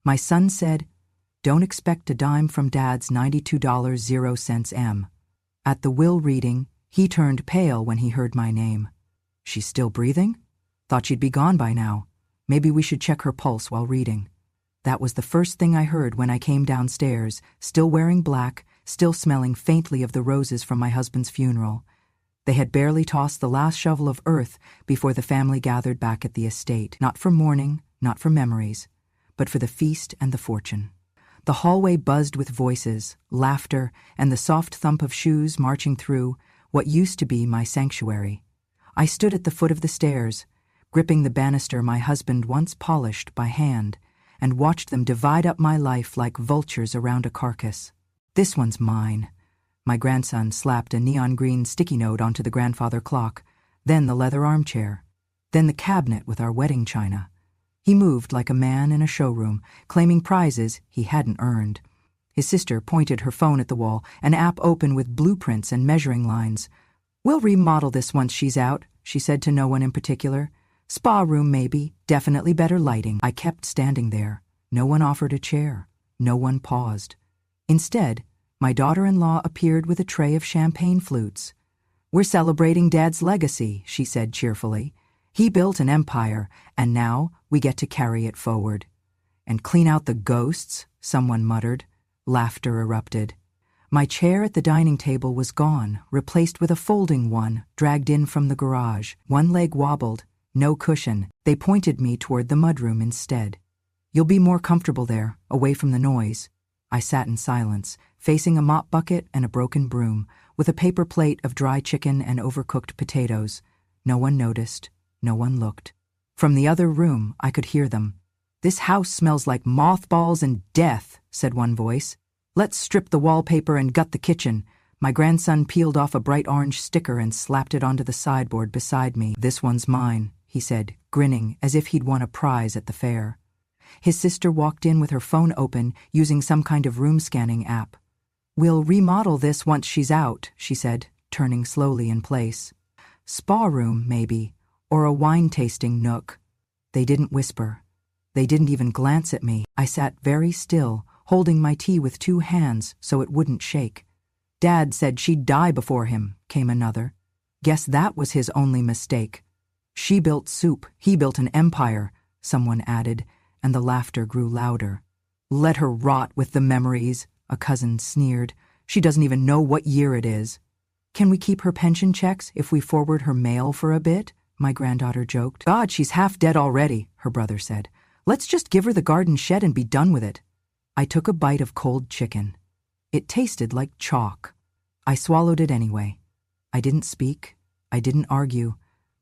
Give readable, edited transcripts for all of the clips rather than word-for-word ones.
My son said, "Don't expect a dime from Dad's $92.00 At the will reading, he turned pale when he heard my name. "She's still breathing? Thought she'd be gone by now. Maybe we should check her pulse while reading." That was the first thing I heard when I came downstairs, still wearing black, still smelling faintly of the roses from my husband's funeral. They had barely tossed the last shovel of earth before the family gathered back at the estate, not for mourning, not for memories, but for the feast and the fortune. The hallway buzzed with voices, laughter, and the soft thump of shoes marching through what used to be my sanctuary. I stood at the foot of the stairs, gripping the banister my husband once polished by hand, and watched them divide up my life like vultures around a carcass. "This one's mine." My grandson slapped a neon green sticky note onto the grandfather clock, then the leather armchair, then the cabinet with our wedding china. He moved like a man in a showroom, claiming prizes he hadn't earned. His sister pointed her phone at the wall, an app open with blueprints and measuring lines. "We'll remodel this once she's out," she said to no one in particular. "Spa room maybe, definitely better lighting." I kept standing there. No one offered a chair. No one paused. Instead, my daughter-in-law appeared with a tray of champagne flutes. "We're celebrating Dad's legacy," she said cheerfully. "He built an empire, and now we get to carry it forward." "And clean out the ghosts," someone muttered. Laughter erupted. My chair at the dining table was gone, replaced with a folding one dragged in from the garage. One leg wobbled, no cushion. They pointed me toward the mudroom instead. "You'll be more comfortable there, away from the noise." I sat in silence, facing a mop bucket and a broken broom, with a paper plate of dry chicken and overcooked potatoes. No one noticed. No one looked. From the other room, I could hear them. "This house smells like mothballs and death," said one voice. "Let's strip the wallpaper and gut the kitchen." My grandson peeled off a bright orange sticker and slapped it onto the sideboard beside me. "This one's mine," he said, grinning as if he'd won a prize at the fair. His sister walked in with her phone open, using some kind of room-scanning app. "We'll remodel this once she's out," she said, turning slowly in place. "Spa room, maybe, or a wine-tasting nook." They didn't whisper. They didn't even glance at me. I sat very still, holding my tea with two hands so it wouldn't shake. "Dad said she'd die before him," came another. "Guess that was his only mistake." "She built soup, he built an empire," someone added, and the laughter grew louder. "Let her rot with the memories," a cousin sneered. "She doesn't even know what year it is." "Can we keep her pension checks if we forward her mail for a bit?" my granddaughter joked. "God, she's half dead already," her brother said. "Let's just give her the garden shed and be done with it." I took a bite of cold chicken. It tasted like chalk. I swallowed it anyway. I didn't speak. I didn't argue.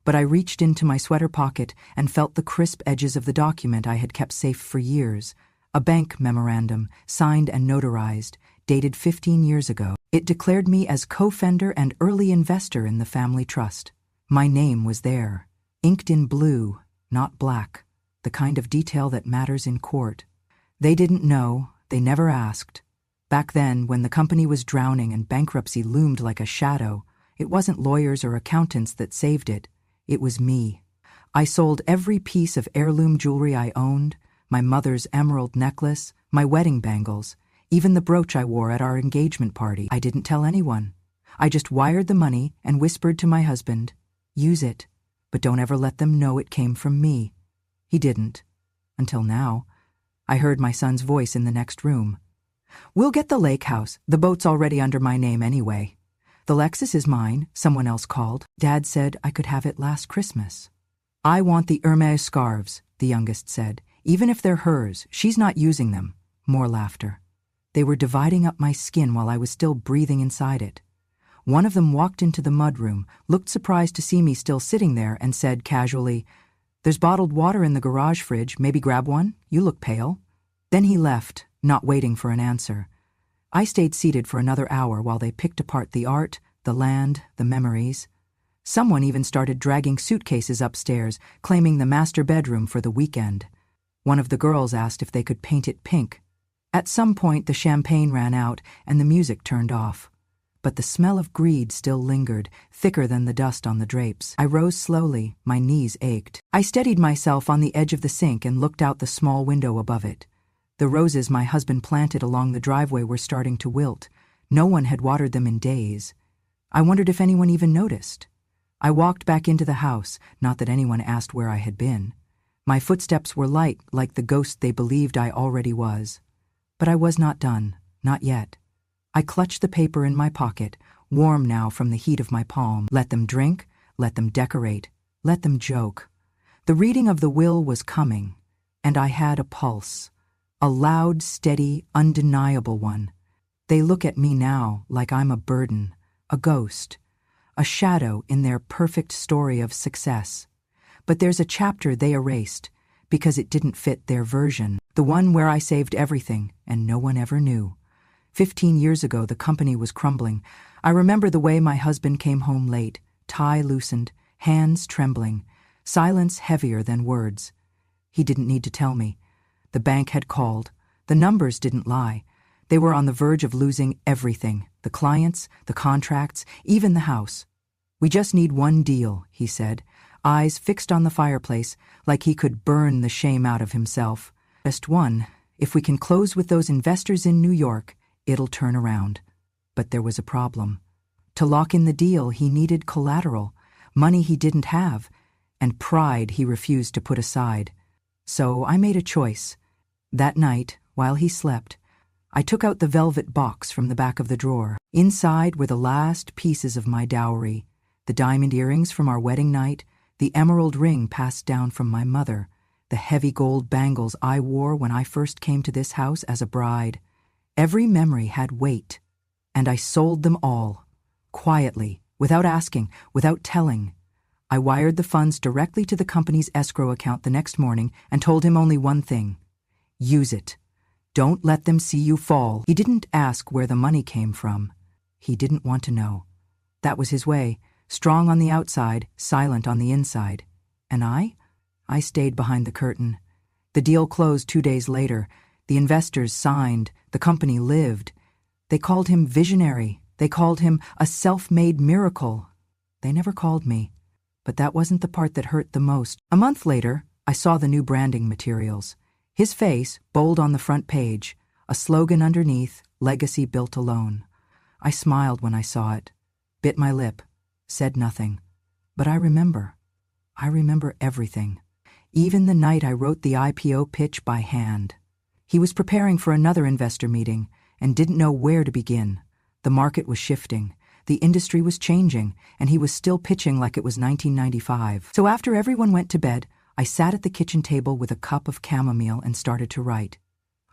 But I reached into my sweater pocket and felt the crisp edges of the document I had kept safe for years, a bank memorandum, signed and notarized, dated 15 years ago. It declared me as co-founder and early investor in the family trust. My name was there, inked in blue, not black, the kind of detail that matters in court. They didn't know, they never asked. Back then, when the company was drowning and bankruptcy loomed like a shadow, it wasn't lawyers or accountants that saved it. It was me. I sold every piece of heirloom jewelry I owned, my mother's emerald necklace, my wedding bangles, even the brooch I wore at our engagement party. I didn't tell anyone. I just wired the money and whispered to my husband, "Use it, but don't ever let them know it came from me." He didn't. Until now. I heard my son's voice in the next room. "We'll get the lake house. The boat's already under my name anyway." "The Lexus is mine," someone else called. "Dad said I could have it last Christmas." "I want the Hermes scarves," the youngest said. "Even if they're hers, she's not using them." More laughter. They were dividing up my skin while I was still breathing inside it. One of them walked into the mudroom, looked surprised to see me still sitting there, and said casually, "There's bottled water in the garage fridge. Maybe grab one? You look pale." Then he left, not waiting for an answer. I stayed seated for another hour while they picked apart the art, the land, the memories. Someone even started dragging suitcases upstairs, claiming the master bedroom for the weekend. One of the girls asked if they could paint it pink. At some point, the champagne ran out and the music turned off. But the smell of greed still lingered, thicker than the dust on the drapes. I rose slowly, my knees ached. I steadied myself on the edge of the sink and looked out the small window above it. The roses my husband planted along the driveway were starting to wilt. No one had watered them in days. I wondered if anyone even noticed. I walked back into the house, not that anyone asked where I had been. My footsteps were light, like the ghost they believed I already was. But I was not done, not yet. I clutched the paper in my pocket, warm now from the heat of my palm. Let them drink, let them decorate, let them joke. The reading of the will was coming, and I had a pulse. A loud, steady, undeniable one. They look at me now like I'm a burden, a ghost, a shadow in their perfect story of success. But there's a chapter they erased because it didn't fit their version, the one where I saved everything and no one ever knew. 15 years ago, the company was crumbling. I remember the way my husband came home late, tie loosened, hands trembling, silence heavier than words. He didn't need to tell me. The bank had called. The numbers didn't lie. They were on the verge of losing everything, the clients, the contracts, even the house. We just need one deal, he said, eyes fixed on the fireplace like he could burn the shame out of himself. Just one. If we can close with those investors in New York, it'll turn around. But there was a problem. To lock in the deal, he needed collateral, money he didn't have, and pride he refused to put aside. So I made a choice. That night, while he slept, I took out the velvet box from the back of the drawer. Inside were the last pieces of my dowry, the diamond earrings from our wedding night, the emerald ring passed down from my mother, the heavy gold bangles I wore when I first came to this house as a bride. Every memory had weight, and I sold them all, quietly, without asking, without telling. I wired the funds directly to the company's escrow account the next morning and told him only one thing: use it. Don't let them see you fall. He didn't ask where the money came from. He didn't want to know. That was his way, strong on the outside, silent on the inside. And I stayed behind the curtain. The deal closed 2 days later. The investors signed. The company lived. They called him visionary. They called him a self-made miracle. They never called me. But that wasn't the part that hurt the most. A month later, I saw the new branding materials. His face, bold on the front page, a slogan underneath, "Legacy built alone." I smiled when I saw it, bit my lip, said nothing. But I remember everything. Even the night I wrote the IPO pitch by hand. He was preparing for another investor meeting and didn't know where to begin. The market was shifting. The industry was changing, and he was still pitching like it was 1995. So after everyone went to bed, I sat at the kitchen table with a cup of chamomile and started to write.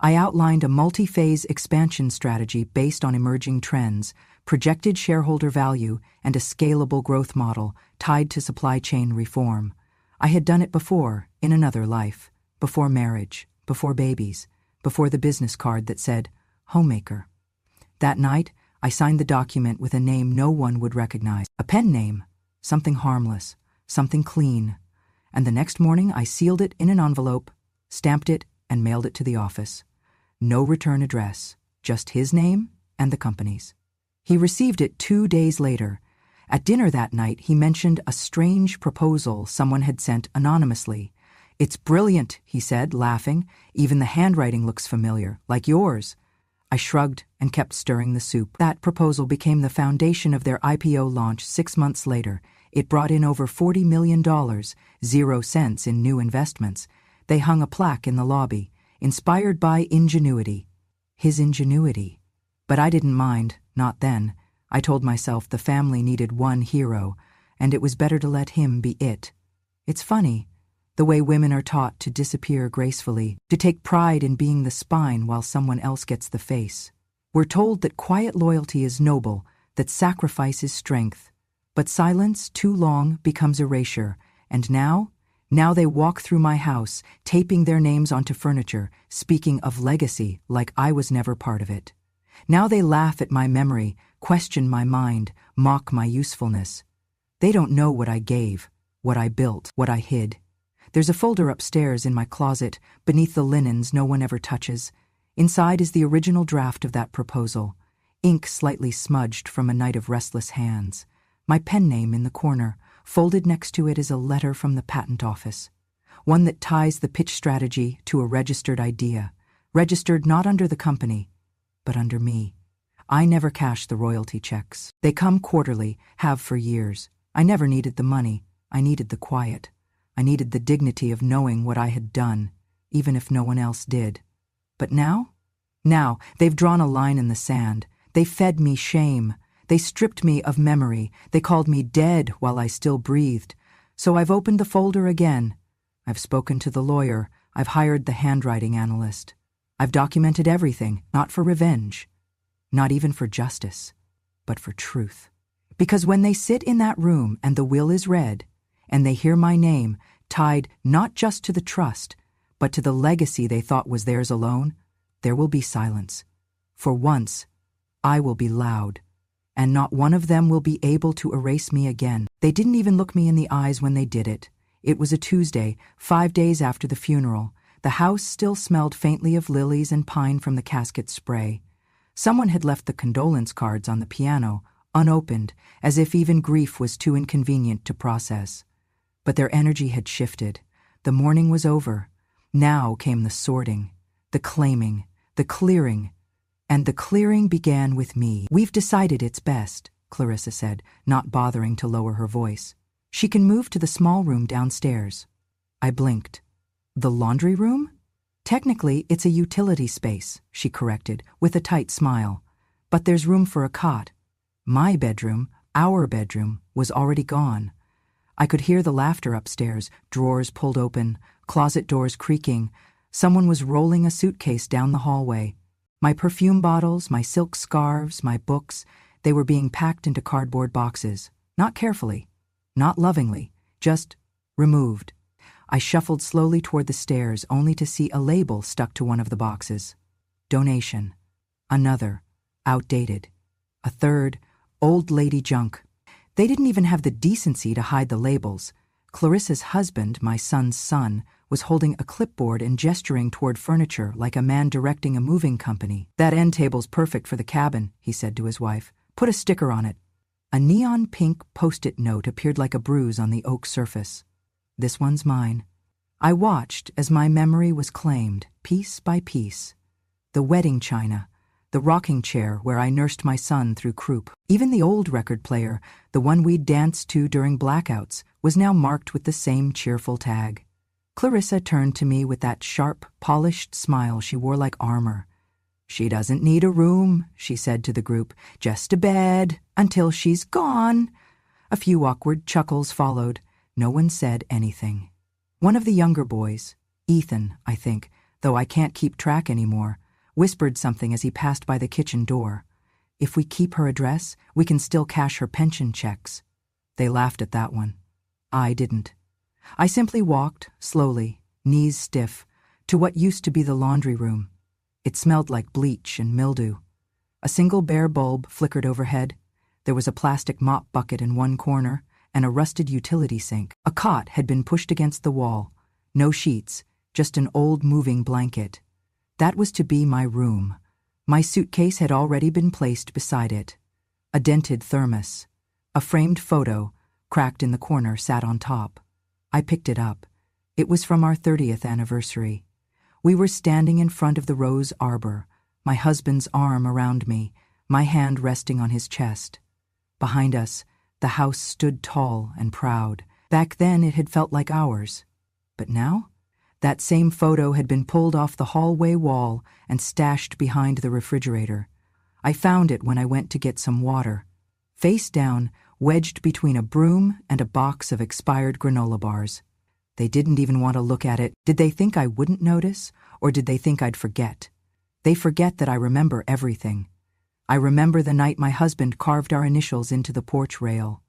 I outlined a multi-phase expansion strategy based on emerging trends, projected shareholder value, and a scalable growth model tied to supply chain reform. I had done it before, in another life, before marriage, before babies, before the business card that said, "Homemaker." That night, I signed the document with a name no one would recognize. A pen name, something harmless, something clean. And the next morning I sealed it in an envelope, stamped it, and mailed it to the office. No return address, just his name and the company's. He received it 2 days later. At dinner that night, he mentioned a strange proposal someone had sent anonymously. "It's brilliant," he said, laughing. "Even the handwriting looks familiar, like yours." I shrugged and kept stirring the soup. That proposal became the foundation of their IPO launch 6 months later. It brought in over $40 million, 0 cents in new investments. They hung a plaque in the lobby, inspired by ingenuity. His ingenuity. But I didn't mind, not then. I told myself the family needed one hero, and it was better to let him be it. It's funny, the way women are taught to disappear gracefully, to take pride in being the spine while someone else gets the face. We're told that quiet loyalty is noble, that sacrifice is strength. But silence too long becomes erasure, and now they walk through my house, taping their names onto furniture, speaking of legacy like I was never part of it. Now they laugh at my memory, question my mind, mock my usefulness. They don't know what I gave, what I built, what I hid. There's a folder upstairs in my closet, beneath the linens no one ever touches. Inside is the original draft of that proposal, ink slightly smudged from a night of restless hands. My pen name in the corner, folded next to it is a letter from the patent office, one that ties the pitch strategy to a registered idea. registered not under the company, but under me. I never cash the royalty checks. They come quarterly, have for years. I never needed the money. I needed the quiet. I needed the dignity of knowing what I had done, even if no one else did. But now? Now, they've drawn a line in the sand. They fed me shame. They stripped me of memory. They called me dead while I still breathed. So I've opened the folder again. I've spoken to the lawyer. I've hired the handwriting analyst. I've documented everything, not for revenge, not even for justice, but for truth. Because when they sit in that room and the will is read, and they hear my name tied not just to the trust, but to the legacy they thought was theirs alone, there will be silence. For once, I will be loud, and not one of them will be able to erase me again. They didn't even look me in the eyes when they did it. It was a Tuesday, 5 days after the funeral. The house still smelled faintly of lilies and pine from the casket spray. Someone had left the condolence cards on the piano, unopened, as if even grief was too inconvenient to process. But their energy had shifted. The mourning was over. Now came the sorting, the claiming, the clearing. And the clearing began with me. "We've decided it's best," Clarissa said, not bothering to lower her voice. "She can move to the small room downstairs." I blinked. "The laundry room?" "Technically, it's a utility space," she corrected, with a tight smile. "But there's room for a cot." My bedroom, our bedroom, was already gone. I could hear the laughter upstairs, drawers pulled open, closet doors creaking. Someone was rolling a suitcase down the hallway. My perfume bottles, my silk scarves, my books, they were being packed into cardboard boxes. Not carefully, not lovingly, just removed. I shuffled slowly toward the stairs, only to see a label stuck to one of the boxes. Donation. Another. Outdated. A third. Old lady junk. They didn't even have the decency to hide the labels. Clarissa's husband, my son's son, was holding a clipboard and gesturing toward furniture like a man directing a moving company. "That end table's perfect for the cabin," he said to his wife. "Put a sticker on it." A neon pink post-it note appeared like a bruise on the oak surface. "This one's mine." I watched as my memory was claimed, piece by piece. The wedding china, the rocking chair where I nursed my son through croup. Even the old record player, the one we'd danced to during blackouts, was now marked with the same cheerful tag. Clarissa turned to me with that sharp, polished smile she wore like armor. "She doesn't need a room," she said to the group, "just a bed, until she's gone." A few awkward chuckles followed. No one said anything. One of the younger boys, Ethan, I think, though I can't keep track anymore, whispered something as he passed by the kitchen door. "If we keep her address, we can still cash her pension checks." They laughed at that one. I didn't. I simply walked, slowly, knees stiff, to what used to be the laundry room. It smelled like bleach and mildew. A single bare bulb flickered overhead. There was a plastic mop bucket in one corner, and a rusted utility sink. A cot had been pushed against the wall. No sheets, just an old moving blanket. That was to be my room. My suitcase had already been placed beside it. A dented thermos. A framed photo, cracked in the corner, sat on top. I picked it up. It was from our 30th anniversary. We were standing in front of the rose arbor, my husband's arm around me, my hand resting on his chest. Behind us, the house stood tall and proud. Back then it had felt like ours. But now? That same photo had been pulled off the hallway wall and stashed behind the refrigerator. I found it when I went to get some water. Face down, wedged between a broom and a box of expired granola bars. They didn't even want to look at it. Did they think I wouldn't notice, or did they think I'd forget? They forget that I remember everything. I remember the night my husband carved our initials into the porch rail.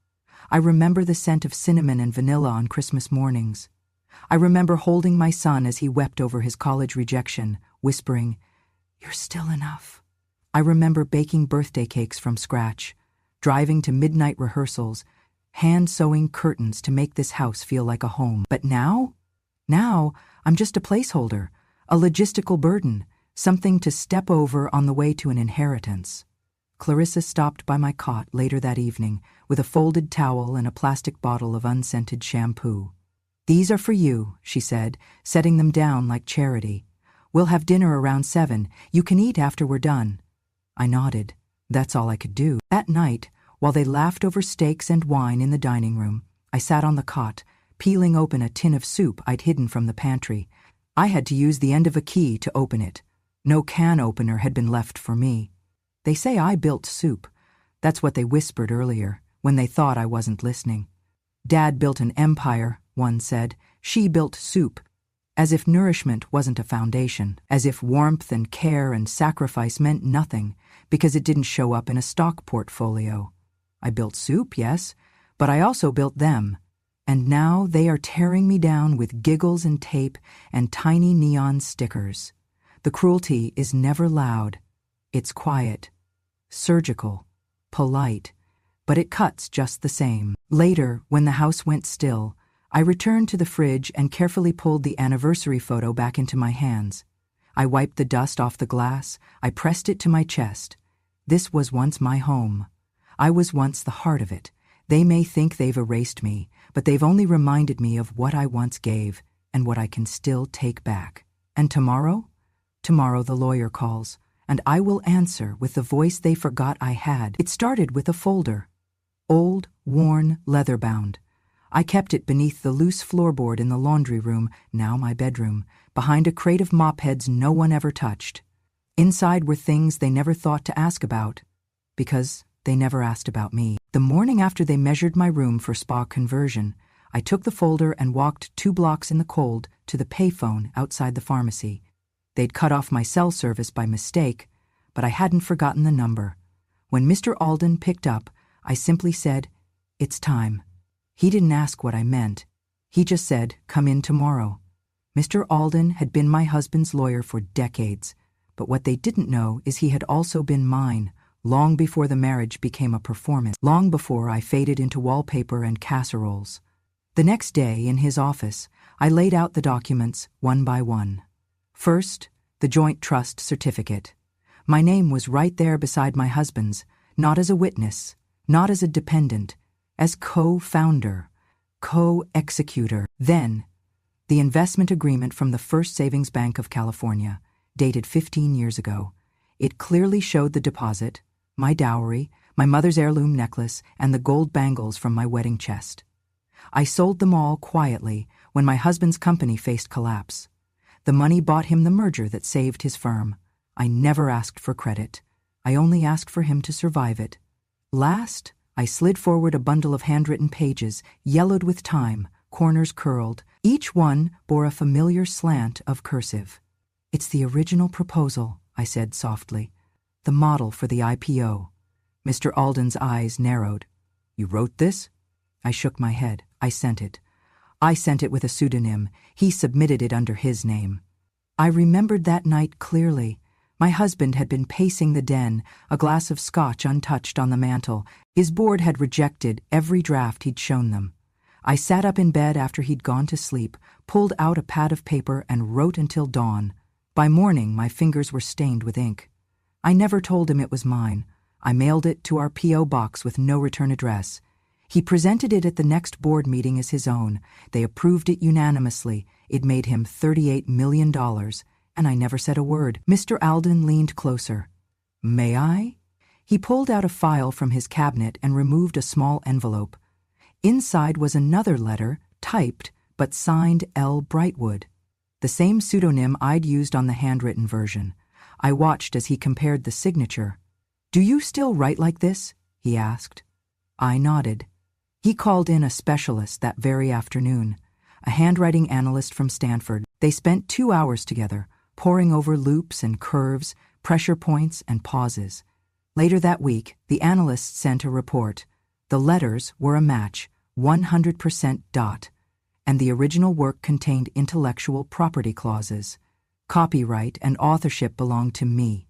I remember the scent of cinnamon and vanilla on Christmas mornings. I remember holding my son as he wept over his college rejection, whispering, "You're still enough." I remember baking birthday cakes from scratch, driving to midnight rehearsals, hand-sewing curtains to make this house feel like a home. But now? Now, I'm just a placeholder, a logistical burden, something to step over on the way to an inheritance. Clarissa stopped by my cot later that evening with a folded towel and a plastic bottle of unscented shampoo. "These are for you," she said, setting them down like charity. We'll have dinner around 7. You can eat after we're done. I nodded. That's all I could do. That night, while they laughed over steaks and wine in the dining room, I sat on the cot, peeling open a tin of soup I'd hidden from the pantry. I had to use the end of a key to open it. No can opener had been left for me. They say I built soup. That's what they whispered earlier, when they thought I wasn't listening. Dad built an empire, one said. She built soup. As if nourishment wasn't a foundation, as if warmth and care and sacrifice meant nothing because it didn't show up in a stock portfolio. I built soup, yes, but I also built them. And now they are tearing me down with giggles and tape and tiny neon stickers. The cruelty is never loud. It's quiet, surgical, polite, but it cuts just the same. Later, when the house went still, I returned to the fridge and carefully pulled the anniversary photo back into my hands. I wiped the dust off the glass. I pressed it to my chest. This was once my home. I was once the heart of it. They may think they've erased me, but they've only reminded me of what I once gave and what I can still take back. And tomorrow? Tomorrow the lawyer calls, and I will answer with the voice they forgot I had. It started with a folder. Old, worn, leather-bound. I kept it beneath the loose floorboard in the laundry room, now my bedroom, behind a crate of mop heads no one ever touched. Inside were things they never thought to ask about, because they never asked about me. The morning after they measured my room for spa conversion, I took the folder and walked 2 blocks in the cold to the payphone outside the pharmacy. They'd cut off my cell service by mistake, but I hadn't forgotten the number. When Mr. Alden picked up, I simply said, "It's time." He didn't ask what I meant. He just said, "Come in tomorrow." Mr. Alden had been my husband's lawyer for decades, but what they didn't know is he had also been mine, long before the marriage became a performance, long before I faded into wallpaper and casseroles. The next day, in his office, I laid out the documents one by one. First, the joint trust certificate. My name was right there beside my husband's, not as a witness, not as a dependent, as co-founder, co-executor. Then, the investment agreement from the First Savings Bank of California, dated 15 years ago. It clearly showed the deposit, my dowry, my mother's heirloom necklace, and the gold bangles from my wedding chest. I sold them all quietly when my husband's company faced collapse. The money bought him the merger that saved his firm. I never asked for credit. I only asked for him to survive it. Last, I slid forward a bundle of handwritten pages, yellowed with time, corners curled. Each one bore a familiar slant of cursive. "It's the original proposal," I said softly. "The model for the IPO." Mr. Alden's eyes narrowed. "You wrote this?" I shook my head. I sent it. I sent it with a pseudonym. He submitted it under his name. I remembered that night clearly. My husband had been pacing the den, a glass of scotch untouched on the mantel. His board had rejected every draft he'd shown them. I sat up in bed after he'd gone to sleep, pulled out a pad of paper, and wrote until dawn. By morning, my fingers were stained with ink. I never told him it was mine. I mailed it to our P.O. box with no return address. He presented it at the next board meeting as his own. They approved it unanimously. It made him $38 million, and I never said a word. Mr. Alden leaned closer. "May I?" He pulled out a file from his cabinet and removed a small envelope. Inside was another letter, typed, but signed L. Brightwood, the same pseudonym I'd used on the handwritten version. I watched as he compared the signature. "Do you still write like this?" he asked. I nodded. He called in a specialist that very afternoon, a handwriting analyst from Stanford. They spent 2 hours together, poring over loops and curves, pressure points and pauses. Later that week, the analyst sent a report. The letters were a match, 100% dot, and the original work contained intellectual property clauses. Copyright and authorship belonged to me.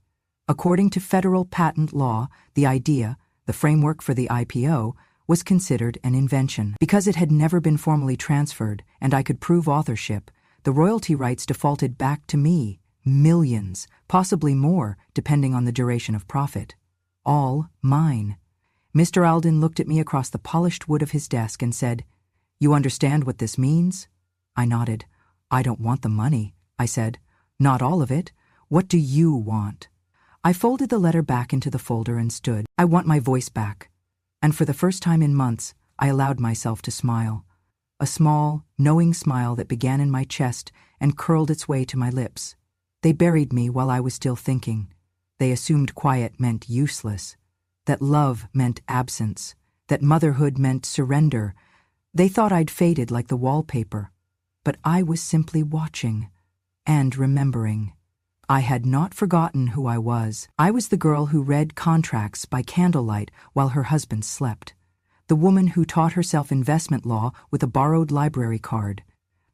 According to federal patent law, the idea, the framework for the IPO, was considered an invention. Because it had never been formally transferred and I could prove authorship, the royalty rights defaulted back to me. Millions, possibly more, depending on the duration of profit. All mine. Mr. Alden looked at me across the polished wood of his desk and said, "You understand what this means?" I nodded. "I don't want the money," I said. Not all of it. What do you want? I folded the letter back into the folder and stood. I want my voice back. And for the first time in months, I allowed myself to smile. A small, knowing smile that began in my chest and curled its way to my lips. They buried me while I was still thinking. They assumed quiet meant useless, that love meant absence, that motherhood meant surrender. They thought I'd faded like the wallpaper, but I was simply watching and remembering. I had not forgotten who I was. I was the girl who read contracts by candlelight while her husband slept, the woman who taught herself investment law with a borrowed library card,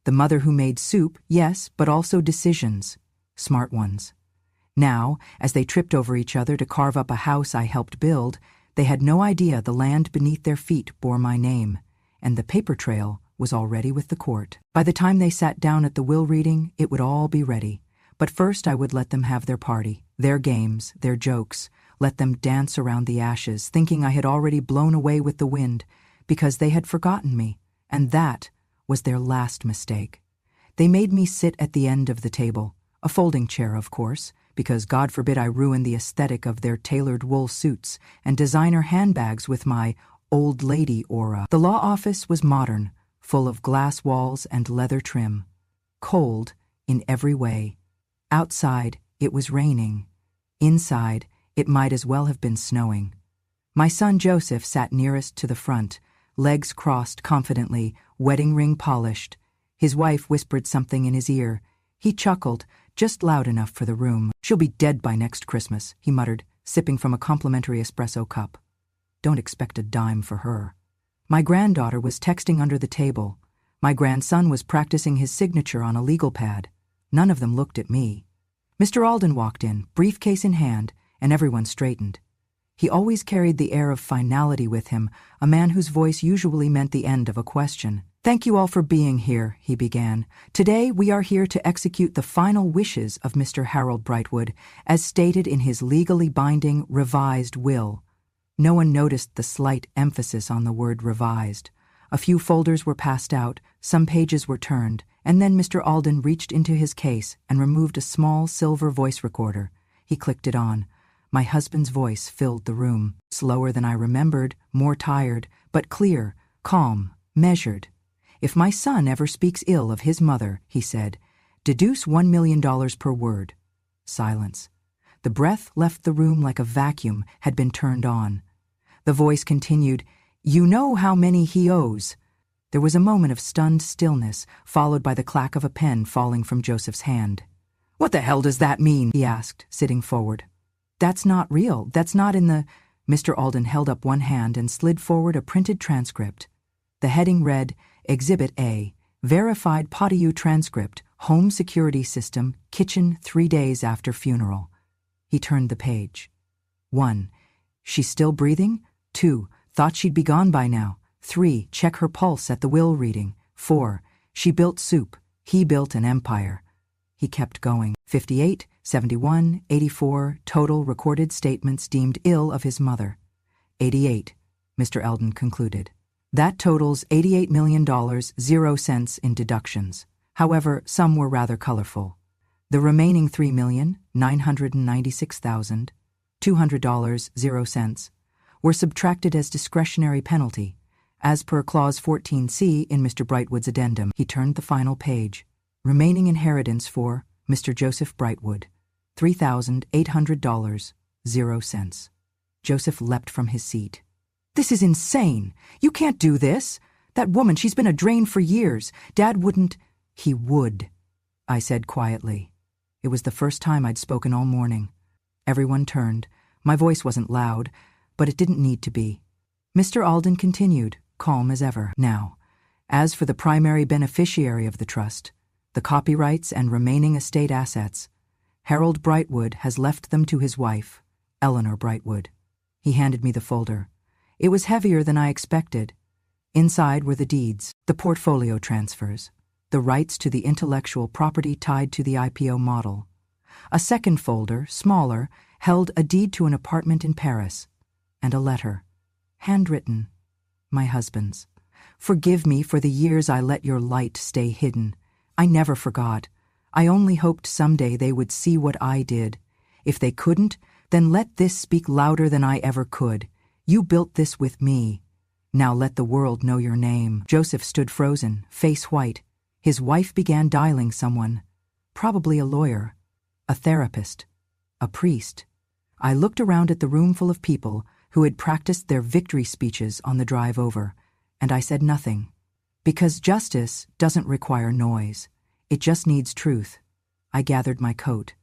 the mother who made soup, yes, but also decisions, smart ones. Now, as they tripped over each other to carve up a house I helped build, they had no idea the land beneath their feet bore my name, and the paper trail was already with the court. By the time they sat down at the will reading, it would all be ready. But first I would let them have their party, their games, their jokes, let them dance around the ashes, thinking I had already blown away with the wind, because they had forgotten me, and that was their last mistake. They made me sit at the end of the table, a folding chair, of course, because God forbid I ruin the aesthetic of their tailored wool suits and designer handbags with my old lady aura. The law office was modern, full of glass walls and leather trim. Cold in every way. Outside, it was raining. Inside, it might as well have been snowing. My son Joseph sat nearest to the front, legs crossed confidently, wedding ring polished. His wife whispered something in his ear. He chuckled, just loud enough for the room. "She'll be dead by next Christmas," he muttered, sipping from a complimentary espresso cup. "Don't expect a dime for her." My granddaughter was texting under the table. My grandson was practicing his signature on a legal pad. None of them looked at me. Mr. Alden walked in, briefcase in hand, and everyone straightened. He always carried the air of finality with him, a man whose voice usually meant the end of a question. "Thank you all for being here," he began. "Today we are here to execute the final wishes of Mr. Harold Brightwood, as stated in his legally binding revised will." No one noticed the slight emphasis on the word revised. A few folders were passed out, some pages were turned, and then Mr. Alden reached into his case and removed a small silver voice recorder. He clicked it on. My husband's voice filled the room, slower than I remembered, more tired, but clear, calm, measured. "If my son ever speaks ill of his mother," he said, "deduce $1 million per word." Silence. The breath left the room like a vacuum had been turned on. The voice continued, "You know how many he owes." There was a moment of stunned stillness, followed by the clack of a pen falling from Joseph's hand. "What the hell does that mean?" he asked, sitting forward. "That's not real. That's not in the—" Mr. Alden held up one hand and slid forward a printed transcript. The heading read, Exhibit A, Verified POTU Transcript, Home Security System, Kitchen 3 days after funeral. He turned the page. 1. She's still breathing? 2. Thought she'd be gone by now. 3. Check her pulse at the will reading. 4. She built soup. He built an empire. He kept going. 58, 71, 84, total recorded statements deemed ill of his mother. 88, Mr. Alden concluded. That totals $88 million, 0 cents in deductions. However, some were rather colorful. The remaining $3,996,200, 0 cents, were subtracted as discretionary penalty, as per Clause 14C in Mr. Brightwood's addendum. He turned the final page. Remaining inheritance for Mr. Joseph Brightwood, $3,800, 0 cents. Joseph leapt from his seat. "This is insane. You can't do this. That woman, she's been a drain for years. Dad wouldn't—" "He would," I said quietly. It was the first time I'd spoken all morning. Everyone turned. My voice wasn't loud, but it didn't need to be. Mr. Alden continued, calm as ever. "Now, as for the primary beneficiary of the trust, the copyrights and remaining estate assets, Harold Brightwood has left them to his wife, Eleanor Brightwood." He handed me the folder. It was heavier than I expected. Inside were the deeds, the portfolio transfers, the rights to the intellectual property tied to the IPO model. A second folder, smaller, held a deed to an apartment in Paris, and a letter, handwritten, my husband's. "Forgive me for the years I let your light stay hidden. I never forgot. I only hoped someday they would see what I did. If they couldn't, then let this speak louder than I ever could. You built this with me. Now let the world know your name." Joseph stood frozen, face white. His wife began dialing someone. Probably a lawyer, a therapist, a priest. I looked around at the room full of people who had practiced their victory speeches on the drive over, and I said nothing. Because justice doesn't require noise. It just needs truth. I gathered my coat.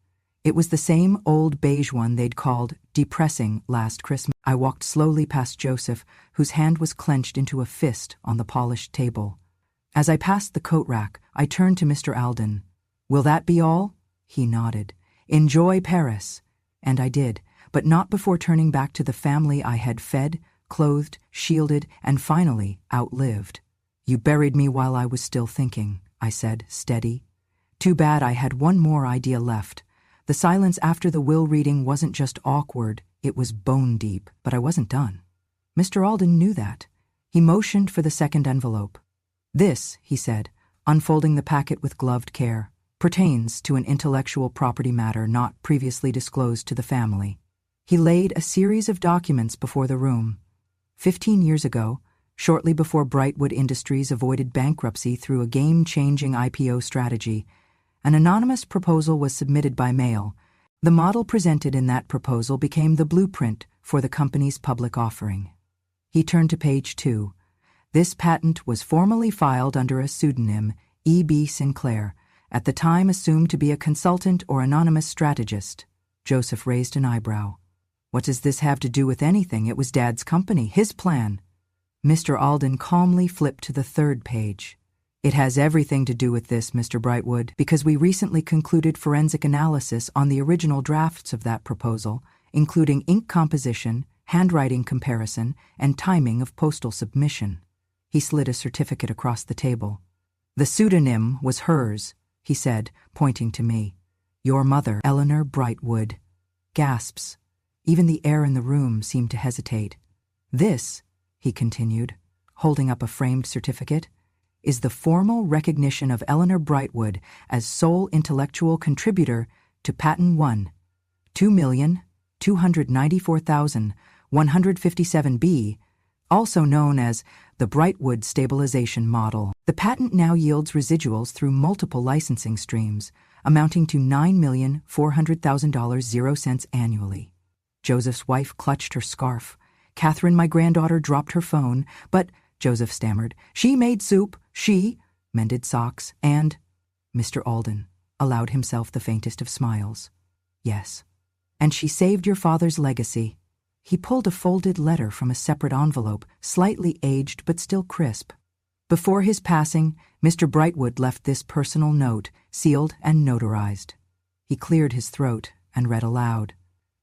It was the same old beige one they'd called depressing last Christmas. I walked slowly past Joseph, whose hand was clenched into a fist on the polished table. As I passed the coat rack, I turned to Mr. Alden. "Will that be all?" He nodded. "Enjoy Paris." And I did, but not before turning back to the family I had fed, clothed, shielded, and finally outlived. "You buried me while I was still thinking," I said, steady. Too bad I had one more idea left. The silence after the will reading wasn't just awkward, it was bone deep, but I wasn't done. Mr. Alden knew that. He motioned for the second envelope. "This," he said, unfolding the packet with gloved care, "pertains to an intellectual property matter not previously disclosed to the family." He laid a series of documents before the room. 15 years ago, shortly before Brightwood Industries avoided bankruptcy through a game-changing IPO strategy, an anonymous proposal was submitted by mail. The model presented in that proposal became the blueprint for the company's public offering. He turned to page 2. This patent was formally filed under a pseudonym, E.B. Sinclair, at the time assumed to be a consultant or anonymous strategist. Joseph raised an eyebrow. "What does this have to do with anything? It was Dad's company, his plan." Mr. Alden calmly flipped to the third page. "It has everything to do with this, Mr. Brightwood, because we recently concluded forensic analysis on the original drafts of that proposal, including ink composition, handwriting comparison, and timing of postal submission." He slid a certificate across the table. "The pseudonym was hers," he said, pointing to me. "Your mother, Eleanor Brightwood." Gasps. Even the air in the room seemed to hesitate. "This," he continued, holding up a framed certificate, "is the formal recognition of Eleanor Brightwood as sole intellectual contributor to Patent 1, 2,294,157B, also known as the Brightwood Stabilization Model. The patent now yields residuals through multiple licensing streams, amounting to $9,400,000 annually." Joseph's wife clutched her scarf. Catherine, my granddaughter, dropped her phone, but, Joseph stammered, "She made soup, she mended socks, and—" Mr. Alden allowed himself the faintest of smiles. "Yes. And she saved your father's legacy." He pulled a folded letter from a separate envelope, slightly aged but still crisp. "Before his passing, Mr. Brightwood left this personal note, sealed and notarized." He cleared his throat and read aloud.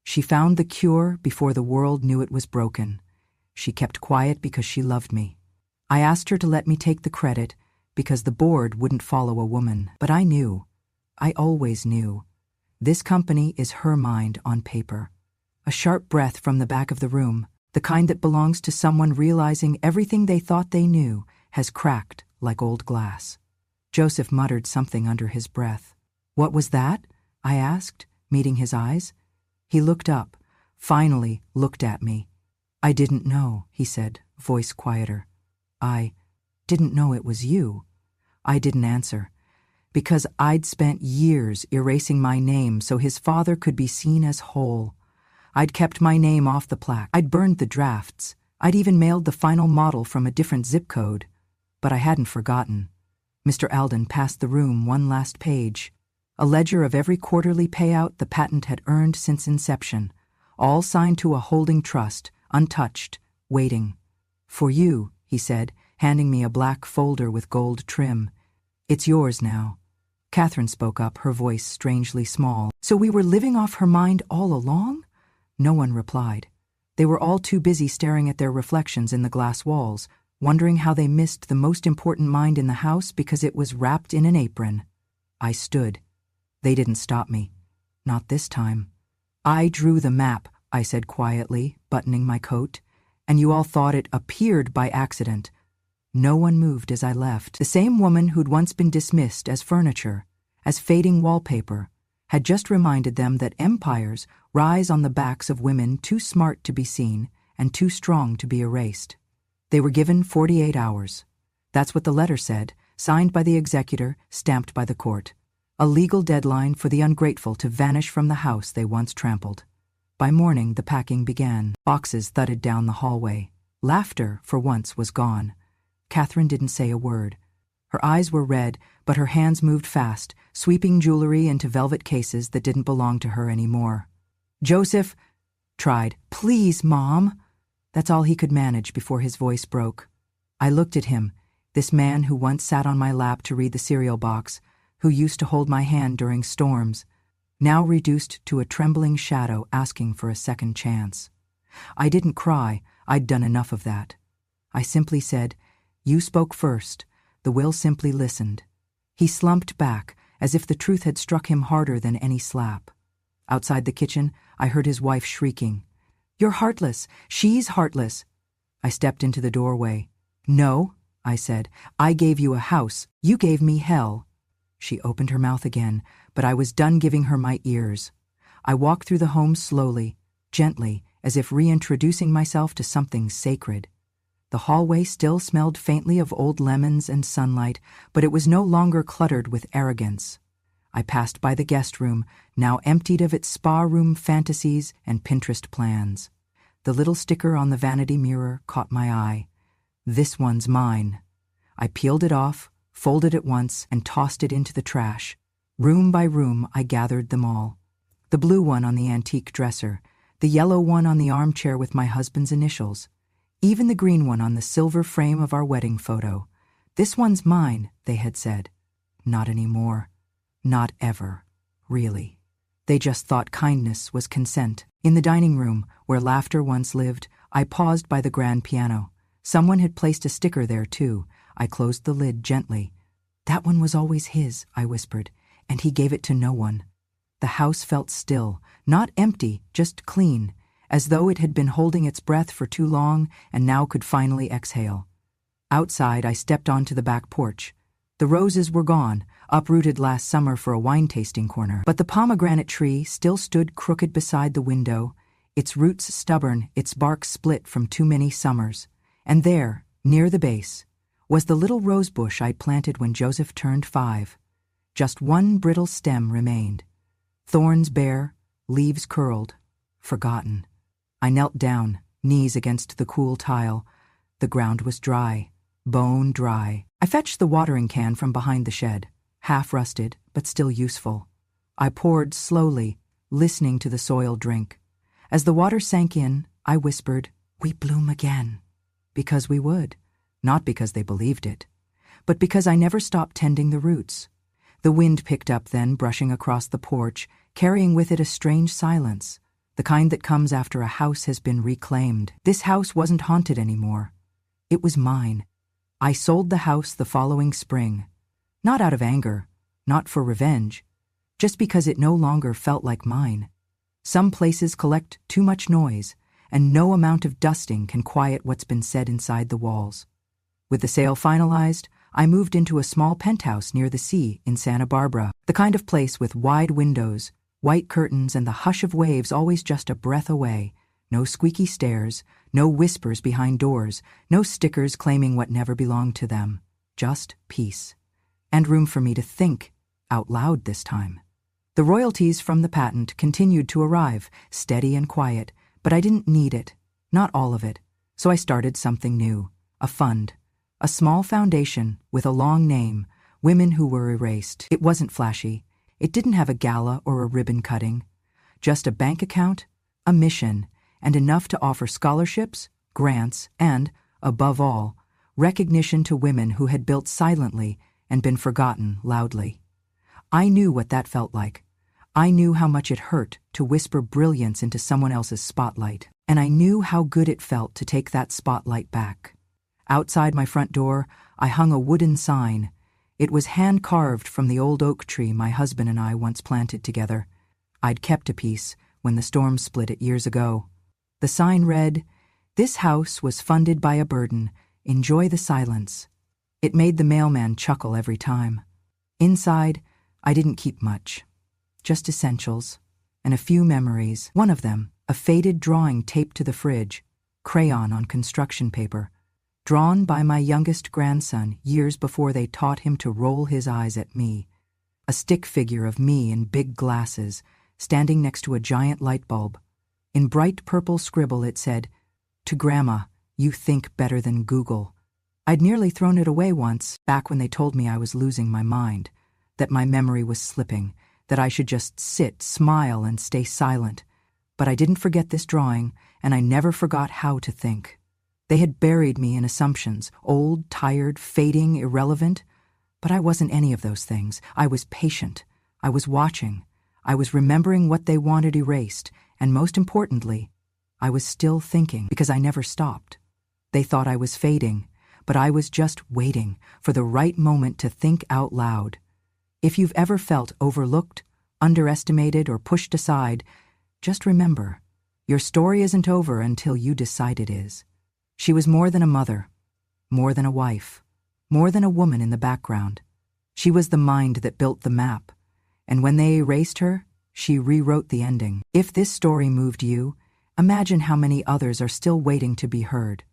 "She found the cure before the world knew it was broken. She kept quiet because she loved me. I asked her to let me take the credit because the board wouldn't follow a woman. But I knew. I always knew. This company is her mind on paper." A sharp breath from the back of the room, the kind that belongs to someone realizing everything they thought they knew has cracked like old glass. Joseph muttered something under his breath. "What was that?" I asked, meeting his eyes. He looked up, finally looked at me. "I didn't know," he said, voice quieter. "I didn't know it was you." I didn't answer, because I'd spent years erasing my name so his father could be seen as whole. I'd kept my name off the plaque. I'd burned the drafts. I'd even mailed the final model from a different zip code. But I hadn't forgotten. Mr. Alden passed the room one last page. A ledger of every quarterly payout the patent had earned since inception, all signed to a holding trust, untouched, waiting. "For you," he said, handing me a black folder with gold trim. "It's yours now." Catherine spoke up, her voice strangely small. "So we were living off her mind all along?" No one replied. They were all too busy staring at their reflections in the glass walls, wondering how they missed the most important mind in the house because it was wrapped in an apron. I stood. They didn't stop me. Not this time. "I drew the map," I said quietly, buttoning my coat, "and you all thought it appeared by accident." No one moved as I left. The same woman who'd once been dismissed as furniture, as fading wallpaper, had just reminded them that empires rise on the backs of women too smart to be seen and too strong to be erased. They were given 48 hours. That's what the letter said, signed by the executor, stamped by the court. A legal deadline for the ungrateful to vanish from the house they once trampled. By morning, the packing began. Boxes thudded down the hallway. Laughter, for once, was gone. Catherine didn't say a word. Her eyes were red, but her hands moved fast, sweeping jewelry into velvet cases that didn't belong to her anymore. Joseph tried, "Please, Mom." That's all he could manage before his voice broke. I looked at him, this man who once sat on my lap to read the cereal box, who used to hold my hand during storms, now reduced to a trembling shadow asking for a second chance. I didn't cry, I'd done enough of that. I simply said, "You spoke first." The will simply listened. He slumped back, as if the truth had struck him harder than any slap. Outside the kitchen, I heard his wife shrieking, "You're heartless! She's heartless!" I stepped into the doorway. "No," I said, "I gave you a house. You gave me hell." She opened her mouth again, but I was done giving her my ears. I walked through the home slowly, gently, as if reintroducing myself to something sacred. The hallway still smelled faintly of old lemons and sunlight, but it was no longer cluttered with arrogance. I passed by the guest room, now emptied of its spa room fantasies and Pinterest plans. The little sticker on the vanity mirror caught my eye. "This one's mine." I peeled it off, folded it once, and tossed it into the trash. Room by room, I gathered them all. The blue one on the antique dresser, the yellow one on the armchair with my husband's initials, even the green one on the silver frame of our wedding photo. "This one's mine," they had said. Not anymore. Not ever. Really. They just thought kindness was consent. In the dining room, where laughter once lived, I paused by the grand piano. Someone had placed a sticker there, too. I closed the lid gently. "That one was always his," I whispered, "and he gave it to no one." The house felt still, not empty, just clean, as though it had been holding its breath for too long and now could finally exhale. Outside, I stepped onto the back porch. The roses were gone, uprooted last summer for a wine-tasting corner, but the pomegranate tree still stood crooked beside the window, its roots stubborn, its bark split from too many summers. And there, near the base, was the little rose bush I'd planted when Joseph turned 5. Just one brittle stem remained. Thorns bare, leaves curled, forgotten. I knelt down, knees against the cool tile. The ground was dry, bone dry. I fetched the watering can from behind the shed, half-rusted, but still useful. I poured slowly, listening to the soil drink. As the water sank in, I whispered, "We bloom again." Because we would. Not because they believed it, but because I never stopped tending the roots. The wind picked up then, brushing across the porch, carrying with it a strange silence, the kind that comes after a house has been reclaimed. This house wasn't haunted anymore. It was mine. I sold the house the following spring. Not out of anger, not for revenge, just because it no longer felt like mine. Some places collect too much noise, and no amount of dusting can quiet what's been said inside the walls. With the sale finalized, I moved into a small penthouse near the sea in Santa Barbara, the kind of place with wide windows, white curtains, and the hush of waves always just a breath away. No squeaky stairs, no whispers behind doors, no stickers claiming what never belonged to them. Just peace. And room for me to think, out loud this time. The royalties from the patent continued to arrive, steady and quiet, but I didn't need it, not all of it. So I started something new, a fund. A small foundation with a long name, Women Who Were Erased. It wasn't flashy. It didn't have a gala or a ribbon cutting. Just a bank account, a mission, and enough to offer scholarships, grants, and, above all, recognition to women who had built silently and been forgotten loudly. I knew what that felt like. I knew how much it hurt to whisper brilliance into someone else's spotlight, and I knew how good it felt to take that spotlight back. Outside my front door, I hung a wooden sign. It was hand-carved from the old oak tree my husband and I once planted together. I'd kept a piece when the storm split it years ago. The sign read, "This house was funded by a burden. Enjoy the silence." It made the mailman chuckle every time. Inside, I didn't keep much, just essentials, and a few memories. One of them, a faded drawing taped to the fridge, crayon on construction paper, drawn by my youngest grandson years before they taught him to roll his eyes at me. A stick figure of me in big glasses, standing next to a giant light bulb. In bright purple scribble it said, "To Grandma, you think better than Google." I'd nearly thrown it away once, back when they told me I was losing my mind, that my memory was slipping, that I should just sit, smile, and stay silent. But I didn't forget this drawing, and I never forgot how to think. They had buried me in assumptions, old, tired, fading, irrelevant. But I wasn't any of those things. I was patient. I was watching. I was remembering what they wanted erased, and most importantly, I was still thinking because I never stopped. They thought I was fading, but I was just waiting for the right moment to think out loud. If you've ever felt overlooked, underestimated, or pushed aside, just remember, your story isn't over until you decide it is. She was more than a mother, more than a wife, more than a woman in the background. She was the mind that built the map, and when they erased her, she rewrote the ending. If this story moved you, imagine how many others are still waiting to be heard.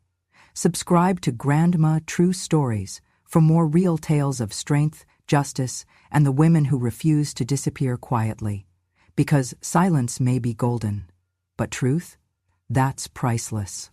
Subscribe to Grandma True Stories for more real tales of strength, justice, and the women who refuse to disappear quietly. Because silence may be golden, but truth, that's priceless.